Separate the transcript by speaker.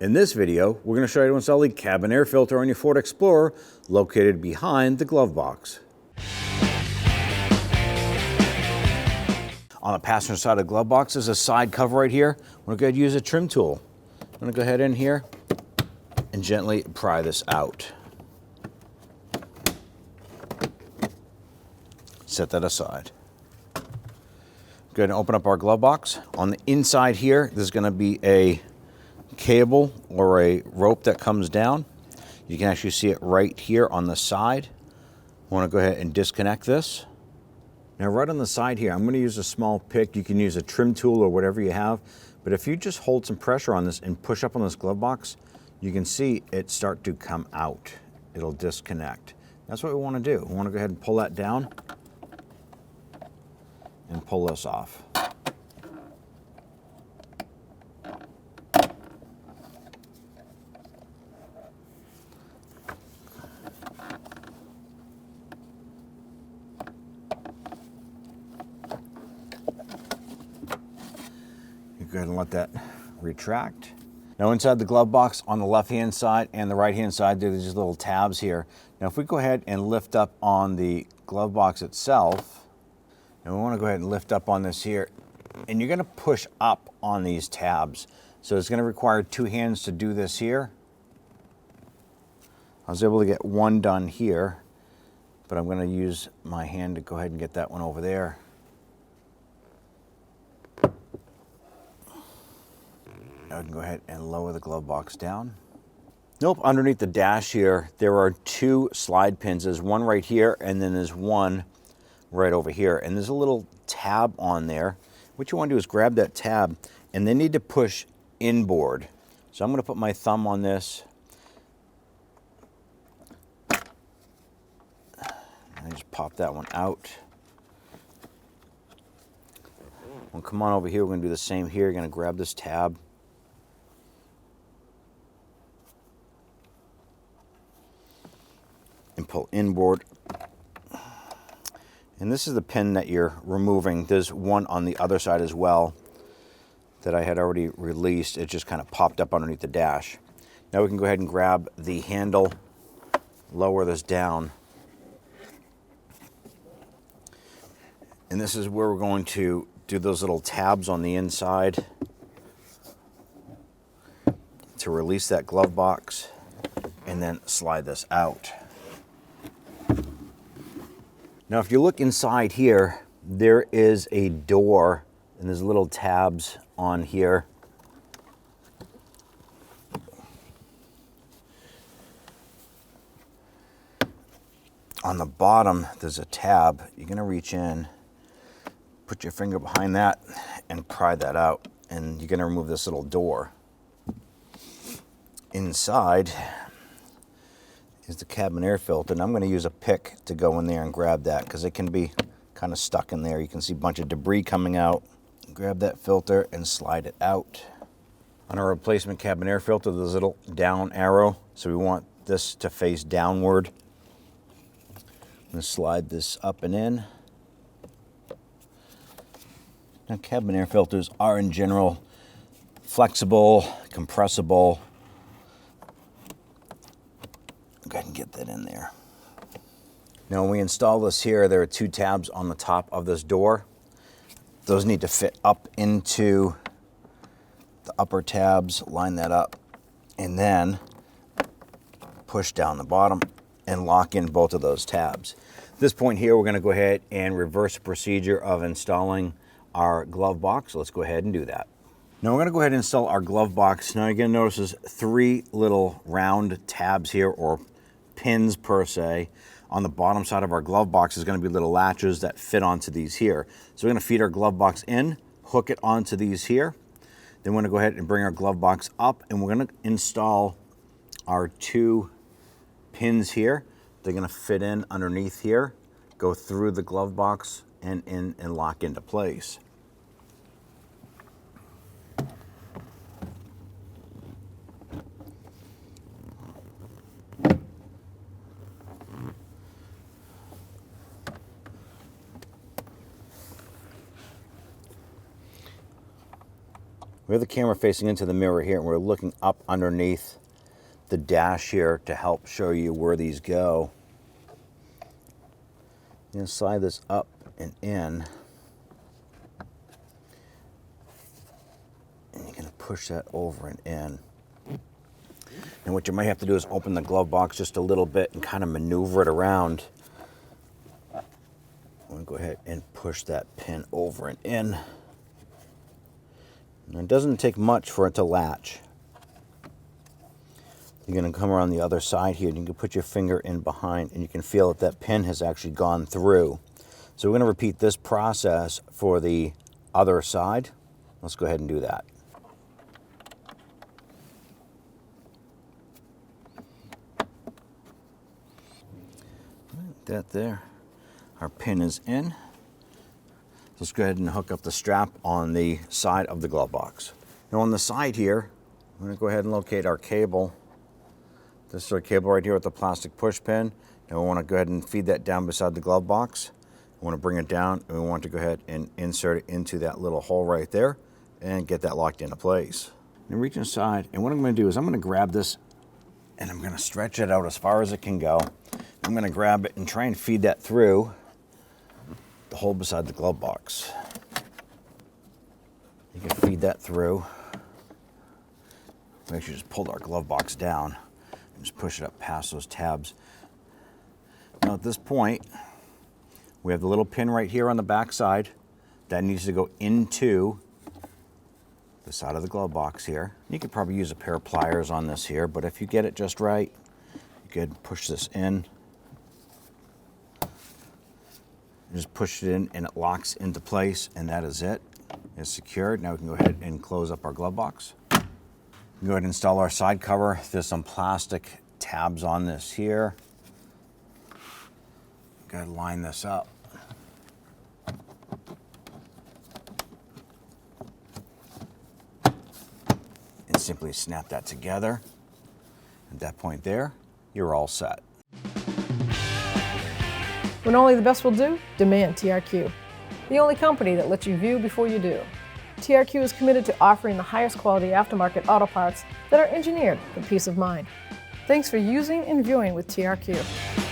Speaker 1: In this video, we're going to show you how to install the cabin air filter on your Ford Explorer located behind the glove box. On the passenger side of the glove box, there's a side cover right here. We're going to go ahead and use a trim tool. I'm going to go ahead in here and gently pry this out. Set that aside. Go ahead and open up our glove box. On the inside here, there's going to be a cable or a rope that comes down. You can actually see it right here on the side. I want to go ahead and disconnect this. Now right on the side here, I'm going to use a small pick. You can use a trim tool or whatever you have, but if you just hold some pressure on this and push up on this glove box, you can see it start to come out. It'll disconnect. That's what we want to do. We want to go ahead and pull that down and pull this off. Go ahead and let that retract. Now inside the glove box on the left hand side and the right hand side, there's these little tabs here. Now if we go ahead and lift up on the glove box itself, and we want to go ahead and lift up on this here, and you're going to push up on these tabs. So it's going to require two hands to do this here. I was able to get one done here, but I'm going to use my hand to go ahead and get that one over there. I can go ahead and lower the glove box down. Nope, underneath the dash here, there are two slide pins. There's one right here, and then there's one right over here. And there's a little tab on there. What you want to do is grab that tab, and they need to push inboard. So I'm going to put my thumb on this. And just pop that one out. Well, come on over here, we're going to do the same here. You're going to grab this tab. And pull inboard. And this is the pin that you're removing. There's one on the other side as well that I had already released. It just kind of popped up underneath the dash. Now we can go ahead and grab the handle, lower this down. And this is where we're going to do those little tabs on the inside to release that glove box and then slide this out. Now, if you look inside here, there is a door and there's little tabs on here. On the bottom, there's a tab. You're going to reach in, put your finger behind that and pry that out. And you're going to remove this little door. Inside is the cabin air filter, and I'm going to use a pick to go in there and grab that because it can be kind of stuck in there. You can see a bunch of debris coming out. Grab that filter and slide it out. On our replacement cabin air filter, there's a little down arrow, so we want this to face downward. I'm going to slide this up and in. Now, cabin air filters are in general flexible, compressible. Go ahead and get that in there. Now when we install this here, there are two tabs on the top of this door. Those need to fit up into the upper tabs, line that up, and then push down the bottom and lock in both of those tabs. At this point here, we're going to go ahead and reverse the procedure of installing our glove box. So let's go ahead and do that. Now we're going to go ahead and install our glove box. Now you're going to notice there's three little round tabs here, or pins per se. On the bottom side of our glove box is going to be little latches that fit onto these here. So we're going to feed our glove box in, hook it onto these here. Then we're going to go ahead and bring our glove box up, and we're going to install our two pins here. They're going to fit in underneath here, go through the glove box and in and lock into place. We have the camera facing into the mirror here, and we're looking up underneath the dash here to help show you where these go. You're going to slide this up and in, and you're going to push that over and in. And what you might have to do is open the glove box just a little bit and kind of maneuver it around. I'm going to go ahead and push that pin over and in. And it doesn't take much for it to latch. You're going to come around the other side here, and you can put your finger in behind, and you can feel that that pin has actually gone through. So we're going to repeat this process for the other side. Let's go ahead and do that. That there, our pin is in. Let's go ahead and hook up the strap on the side of the glove box. Now on the side here, I'm going to go ahead and locate our cable. This is our cable right here with the plastic push pin. Now we want to go ahead and feed that down beside the glove box. We want to bring it down, and we want to go ahead and insert it into that little hole right there and get that locked into place. Now reach inside, and what I'm going to do is I'm going to grab this and I'm going to stretch it out as far as it can go. I'm going to grab it and try and feed that through the hole beside the glove box. You can feed that through. We actually just pulled our glove box down and just push it up past those tabs. Now at this point, we have the little pin right here on the back side that needs to go into the side of the glove box here. You could probably use a pair of pliers on this here, but if you get it just right, you could push this in. Just push it in and it locks into place, and that is it. It's secured. Now we can go ahead and close up our glove box. We can go ahead and install our side cover. There's some plastic tabs on this here. Got to line this up. And simply snap that together. At that point there, you're all set.
Speaker 2: When only the best will do, demand TRQ. The only company that lets you view before you do. TRQ is committed to offering the highest quality aftermarket auto parts that are engineered for peace of mind. Thanks for using and viewing with TRQ.